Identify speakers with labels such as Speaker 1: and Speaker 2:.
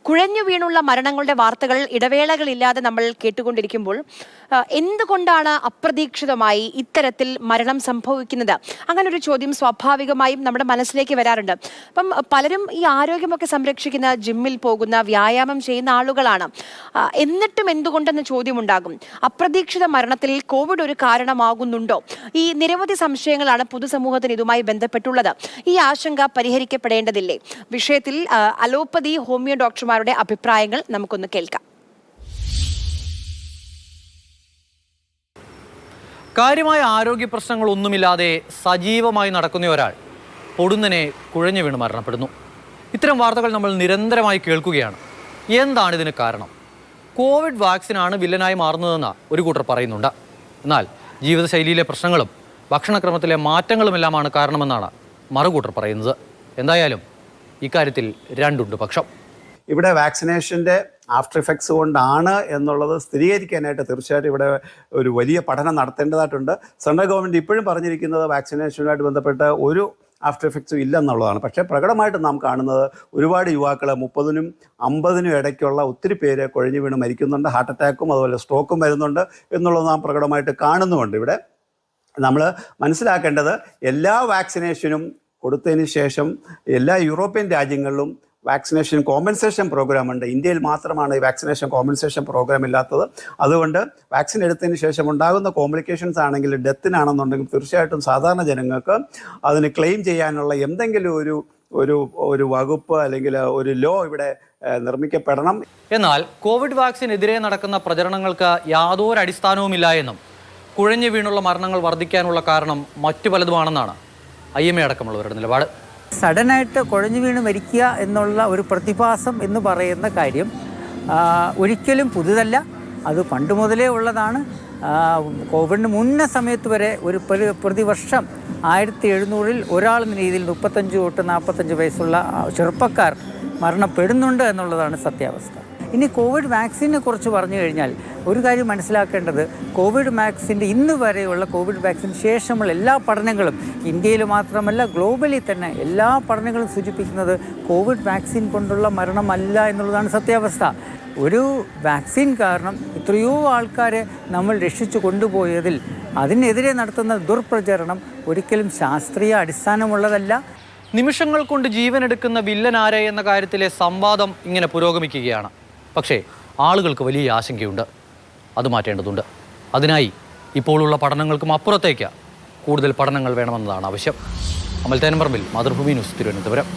Speaker 1: കുഴഞ്ഞു വീണുള്ള മരണങ്ങളുടെ വാർത്തകൾ ഇടവേളകളില്ലാതെ നമ്മൾ കേട്ടുകൊണ്ടിരിക്കുമ്പോൾ എന്തുകൊണ്ടാണ് അപ്രതീക്ഷിതമായി ഇത്തരത്തിൽ മരണം സംഭവിക്കുന്നത്? അങ്ങനെ ഒരു ചോദ്യം സ്വാഭാവികമായും നമ്മുടെ മനസ്സിലേക്ക് വരാറുണ്ട്. അപ്പം പലരും ഈ ആരോഗ്യമൊക്കെ സംരക്ഷിക്കുന്ന, ജിമ്മിൽ പോകുന്ന, വ്യായാമം ചെയ്യുന്ന ആളുകളാണ്. എന്നിട്ടും എന്തുകൊണ്ടെന്ന ചോദ്യമുണ്ടാകും. അപ്രതീക്ഷിത മരണത്തിൽ കോവിഡ് ഒരു കാരണമാകുന്നുണ്ടോ? ഈ നിരവധി സംശയങ്ങളാണ് പൊതുസമൂഹത്തിന് ഇതുമായി ബന്ധപ്പെട്ടുള്ളത്. ഈ ആശങ്ക പരിഹരിക്കപ്പെടേണ്ടതില്ലേ? വിഷയത്തിൽ അലോപ്പതി, ഹോമിയോ ഡോക്ടർമാരുടെ അഭിപ്രായങ്ങൾ നമുക്കൊന്ന് കേൾക്കാം.
Speaker 2: കാര്യമായ ആരോഗ്യ പ്രശ്നങ്ങളൊന്നുമില്ലാതെ സജീവമായി നടക്കുന്ന ഒരാൾ പൊടുന്നനെ കുഴഞ്ഞു വീണ് മരണപ്പെടുന്നു. ഇത്തരം വാർത്തകൾ നമ്മൾ നിരന്തരമായി കേൾക്കുകയാണ്. എന്താണ് ഇതിന് കാരണം? കോവിഡ് വാക്സിനാണ് വില്ലനായി മാറുന്നതെന്ന് ഒരു കൂട്ടർ പറയുന്നുണ്ട്. എന്നാൽ ജീവിതശൈലിയിലെ പ്രശ്നങ്ങളും ഭക്ഷണക്രമത്തിലെ മാറ്റങ്ങളുമെല്ലാമാണ് കാരണമെന്നാണ് മറുകൂട്ടർ പറയുന്നത്. എന്തായാലും ഇക്കാര്യത്തിൽ രണ്ടുണ്ട് പക്ഷം.
Speaker 3: ഇവിടെ വാക്സിനേഷൻ്റെ ആഫ്റ്റർ ഇഫക്ട്സ് കൊണ്ടാണ് എന്നുള്ളത് സ്ഥിരീകരിക്കാനായിട്ട് തീർച്ചയായിട്ടും ഇവിടെ ഒരു വലിയ പഠനം നടത്തേണ്ടതായിട്ടുണ്ട്. സെൻട്രൽ ഗവൺമെൻറ് ഇപ്പോഴും പറഞ്ഞിരിക്കുന്നത് വാക്സിനേഷനുമായിട്ട് ബന്ധപ്പെട്ട് ഒരു ആഫ്റ്റർ ഇഫക്ട്സും ഇല്ലെന്നുള്ളതാണ്. പക്ഷേ പ്രകടമായിട്ട് നാം കാണുന്നത് ഒരുപാട് യുവാക്കൾ 30-നും 50-നും ഇടയ്ക്കുള്ള ഒത്തിരി പേര് കുഴഞ്ഞു വീണ് മരിക്കുന്നുണ്ട്. ഹാർട്ട് അറ്റാക്കും അതുപോലെ സ്ട്രോക്കും വരുന്നുണ്ട് എന്നുള്ളത് നാം പ്രകടമായിട്ട് കാണുന്നുമുണ്ട്. ഇവിടെ നമ്മൾ മനസ്സിലാക്കേണ്ടത് എല്ലാ വാക്സിനേഷനും കൊടുത്തതിന് ശേഷം എല്ലാ യൂറോപ്യൻ രാജ്യങ്ങളിലും വാക്സിനേഷൻ കോമ്പൻസേഷൻ പ്രോഗ്രാം ഉണ്ട്. ഇന്ത്യയിൽ മാത്രമാണ് ഈ വാക്സിനേഷൻ കോമ്പൻസേഷൻ പ്രോഗ്രാം ഇല്ലാത്തത്. അതുകൊണ്ട് വാക്സിൻ എടുത്തതിന് ശേഷം ഉണ്ടാകുന്ന കോംപ്ലിക്കേഷൻസ് ആണെങ്കിൽ, ഡെത്തിനാണെന്നുണ്ടെങ്കിൽ തീർച്ചയായിട്ടും സാധാരണ ജനങ്ങൾക്ക് അതിന് ക്ലെയിം ചെയ്യാനുള്ള എന്തെങ്കിലും ഒരു വകുപ്പ് അല്ലെങ്കിൽ ഒരു ലോ ഇവിടെ നിർമ്മിക്കപ്പെടണം.
Speaker 2: എന്നാൽ കോവിഡ് വാക്സിനെതിരെ നടക്കുന്ന പ്രചരണങ്ങൾക്ക് യാതൊരു അടിസ്ഥാനവുമില്ല എന്നും കുഴഞ്ഞു വീണുള്ള മരണങ്ങൾ വർദ്ധിക്കാനുള്ള കാരണം മറ്റു പലതുമാണെന്നാണ് IMA അടക്കമുള്ളവരുടെ നിലപാട്.
Speaker 4: സഡനായിട്ട് കുഴഞ്ഞു വീണ് മരിക്കുക എന്നുള്ള ഒരു പ്രതിഭാസം എന്ന് പറയുന്ന കാര്യം ഒരിക്കലും പുതുതല്ല. അത് പണ്ട് മുതലേ ഉള്ളതാണ്. കോവിഡിന് മുന്ന സമയത്ത് വരെ ഒരു പ്രതിവർഷം 1700-ൽ ഒരാൾ എന്ന രീതിയിൽ 35 തൊട്ട് 45 വയസ്സുള്ള ചെറുപ്പക്കാർ മരണപ്പെടുന്നുണ്ട് എന്നുള്ളതാണ് സത്യാവസ്ഥ. ഇനി കോവിഡ് വാക്സിനെ കുറിച്ച് പറഞ്ഞു കഴിഞ്ഞാൽ ഒരു കാര്യം മനസ്സിലാക്കേണ്ടത്, കോവിഡ് വാക്സിൻ്റെ ഇന്ന് വരെയുള്ള കോവിഡ് വാക്സിന് ശേഷമുള്ള എല്ലാ പഠനങ്ങളും, ഇന്ത്യയിൽ മാത്രമല്ല ഗ്ലോബലി തന്നെ എല്ലാ പഠനങ്ങളും സൂചിപ്പിക്കുന്നത് കോവിഡ് വാക്സിൻ കൊണ്ടുള്ള മരണമല്ല എന്നുള്ളതാണ് സത്യാവസ്ഥ. ഒരു വാക്സിൻ കാരണം എത്രയോ ആൾക്കാരെ നമ്മൾ രക്ഷിച്ചു കൊണ്ടുപോയതിൽ അതിനെതിരെ നടത്തുന്ന ദുർപ്രചരണം ഒരിക്കലും ശാസ്ത്രീയ അടിസ്ഥാനമുള്ളതല്ല.
Speaker 2: നിമിഷങ്ങൾ കൊണ്ട് ജീവനെടുക്കുന്ന വില്ലനാരെ എന്ന കാര്യത്തിലെ സംവാദം ഇങ്ങനെ പുരോഗമിക്കുകയാണ്. പക്ഷേ ആളുകൾക്ക് വലിയ ആശങ്കയുണ്ട്. അത് മാറ്റേണ്ടതുണ്ട്. അതിനായി ഇപ്പോഴുള്ള പഠനങ്ങൾക്കും അപ്പുറത്തേക്ക് കൂടുതൽ പഠനങ്ങൾ വേണമെന്നതാണ് ആവശ്യം. അമൽ തേനമ്പറമ്പിൽ, മാതൃഭൂമി ന്യൂസ്, തിരുവനന്തപുരം.